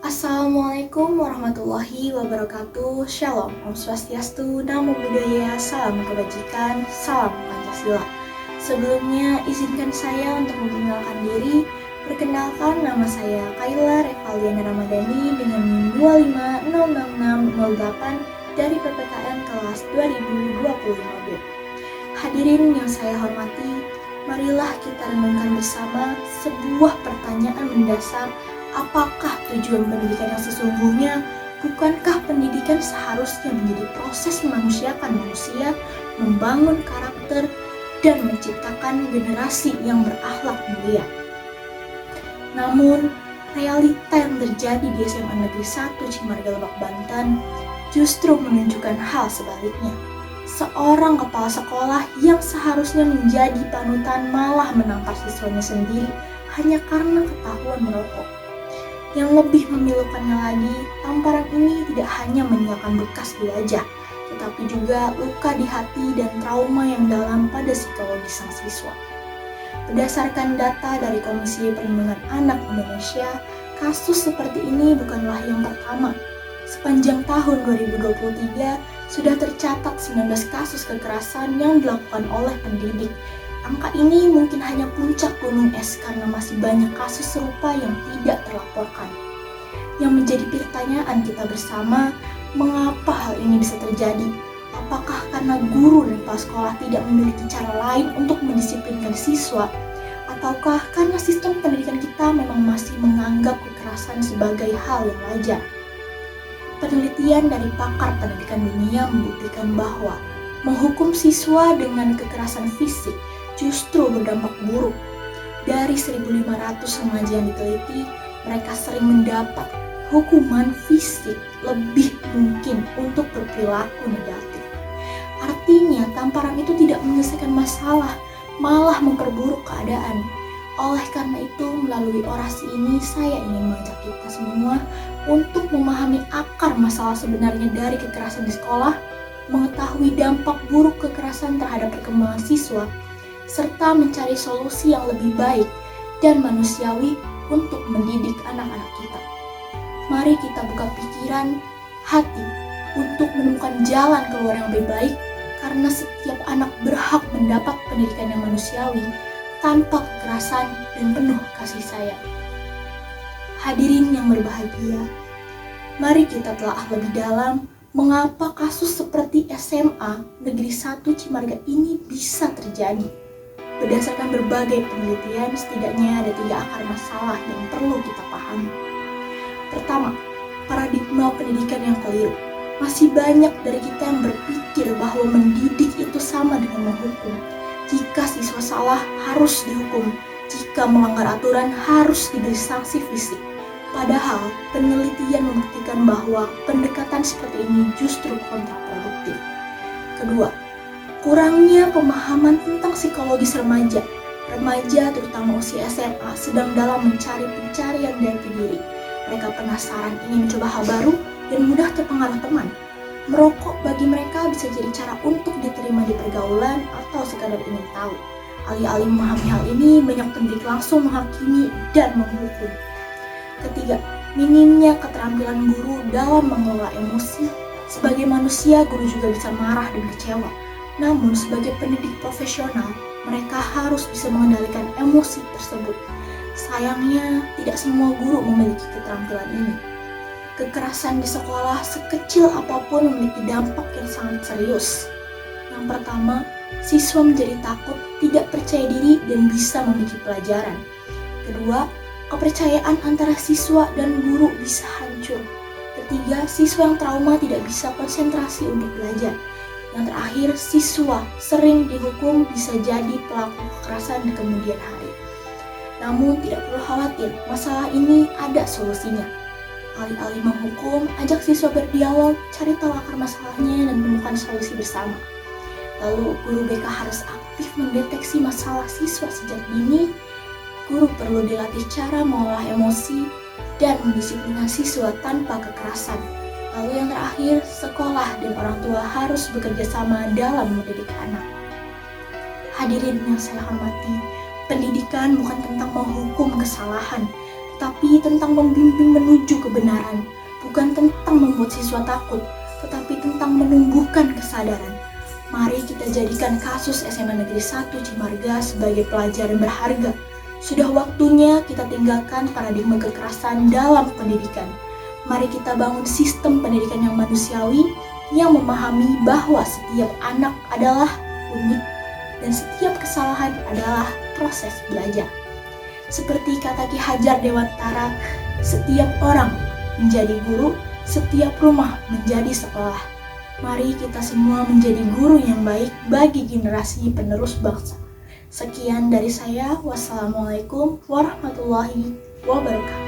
Assalamualaikum warahmatullahi wabarakatuh. Shalom, Om Swastiastu, Namo Buddhaya, salam kebajikan, salam Pancasila. Sebelumnya, izinkan saya untuk memperkenalkan diri. Perkenalkan, nama saya Kayla Revaliana Ramadhani dengan NIM 2506608 dari PPKN kelas 2025B. Hadirin yang saya hormati, marilah kita renungkan bersama sebuah pertanyaan mendasar. Apakah tujuan pendidikan yang sesungguhnya? Bukankah pendidikan seharusnya menjadi proses memanusiakan manusia, membangun karakter, dan menciptakan generasi yang berakhlak mulia? Namun, realita yang terjadi di SMA Negeri 1 Cimarga Lebak Banten justru menunjukkan hal sebaliknya. Seorang kepala sekolah yang seharusnya menjadi panutan malah menampar siswanya sendiri hanya karena ketahuan merokok. Yang lebih memilukannya lagi, tamparan ini tidak hanya meninggalkan bekas di wajah, tetapi juga luka di hati dan trauma yang dalam pada psikologi sang siswa. Berdasarkan data dari Komisi Perlindungan Anak Indonesia, kasus seperti ini bukanlah yang pertama. Sepanjang tahun 2023, sudah tercatat 19 kasus kekerasan yang dilakukan oleh pendidik. Angka ini mungkin hanya puncak gunung es karena masih banyak kasus serupa yang tidak terlaporkan. Yang menjadi pertanyaan kita bersama, mengapa hal ini bisa terjadi? Apakah karena guru dan kepala sekolah tidak memiliki cara lain untuk mendisiplinkan siswa? Ataukah karena sistem pendidikan kita memang masih menganggap kekerasan sebagai hal yang wajar? Penelitian dari pakar pendidikan dunia membuktikan bahwa menghukum siswa dengan kekerasan fisik justru berdampak buruk. Dari 1.500 remaja yang diteliti, mereka sering mendapat hukuman fisik lebih mungkin untuk berperilaku negatif. Artinya, tamparan itu tidak menyelesaikan masalah, malah memperburuk keadaan. Oleh karena itu, melalui orasi ini, saya ingin mengajak kita semua untuk memahami akar masalah sebenarnya dari kekerasan di sekolah, mengetahui dampak buruk kekerasan terhadap perkembangan siswa, serta mencari solusi yang lebih baik dan manusiawi untuk mendidik anak-anak kita. Mari kita buka pikiran, hati, untuk menemukan jalan keluar yang lebih baik, karena setiap anak berhak mendapat pendidikan yang manusiawi, tanpa kekerasan dan penuh kasih sayang. Hadirin yang berbahagia, mari kita telah lebih dalam mengapa kasus seperti SMA Negeri 1 Cimarga ini bisa terjadi. Berdasarkan berbagai penelitian, setidaknya ada 3 akar masalah yang perlu kita pahami. Pertama, paradigma pendidikan yang keliru. Masih banyak dari kita yang berpikir bahwa mendidik itu sama dengan menghukum. Jika siswa salah, harus dihukum. Jika melanggar aturan, harus diberi sanksi fisik. Padahal, penelitian membuktikan bahwa pendekatan seperti ini justru kontraproduktif. Kedua, kurangnya pemahaman tentang psikologis remaja. Remaja, terutama usia SMA, sedang dalam mencari pencarian jati diri. Mereka penasaran ingin mencoba hal baru dan mudah terpengaruh teman. Merokok bagi mereka bisa jadi cara untuk diterima di pergaulan atau sekadar ingin tahu. Alih-alih memahami hal ini, banyak pendidik langsung menghakimi dan menghukum. Ketiga, minimnya keterampilan guru dalam mengelola emosi. Sebagai manusia, guru juga bisa marah dan kecewa. Namun, sebagai pendidik profesional, mereka harus bisa mengendalikan emosi tersebut. Sayangnya, tidak semua guru memiliki keterampilan ini. Kekerasan di sekolah sekecil apapun memiliki dampak yang sangat serius. Yang pertama, siswa menjadi takut, tidak percaya diri, dan bisa memiliki pelajaran. Kedua, kepercayaan antara siswa dan guru bisa hancur. Ketiga, siswa yang trauma tidak bisa konsentrasi untuk belajar. Yang terakhir, siswa sering dihukum bisa jadi pelaku kekerasan di kemudian hari. Namun tidak perlu khawatir, masalah ini ada solusinya. Alih-alih menghukum, ajak siswa berdialog, cari tahu akar masalahnya dan temukan solusi bersama. Lalu guru BK harus aktif mendeteksi masalah siswa sejak dini. Guru perlu dilatih cara mengolah emosi dan mendisiplinkan siswa tanpa kekerasan. Lalu yang terakhir, sekolah dan orang tua harus bekerja sama dalam mendidik anak. Hadirin yang saya hormati, pendidikan bukan tentang menghukum kesalahan, tetapi tentang membimbing menuju kebenaran, bukan tentang membuat siswa takut, tetapi tentang menumbuhkan kesadaran. Mari kita jadikan kasus SMA Negeri 1 Cimarga sebagai pelajaran berharga. Sudah waktunya kita tinggalkan paradigma kekerasan dalam pendidikan. Mari kita bangun sistem pendidikan yang manusiawi, yang memahami bahwa setiap anak adalah unik dan setiap kesalahan adalah proses belajar. Seperti kata Ki Hajar Dewantara, setiap orang menjadi guru, setiap rumah menjadi sekolah. Mari kita semua menjadi guru yang baik bagi generasi penerus bangsa. Sekian dari saya. Wassalamualaikum warahmatullahi wabarakatuh.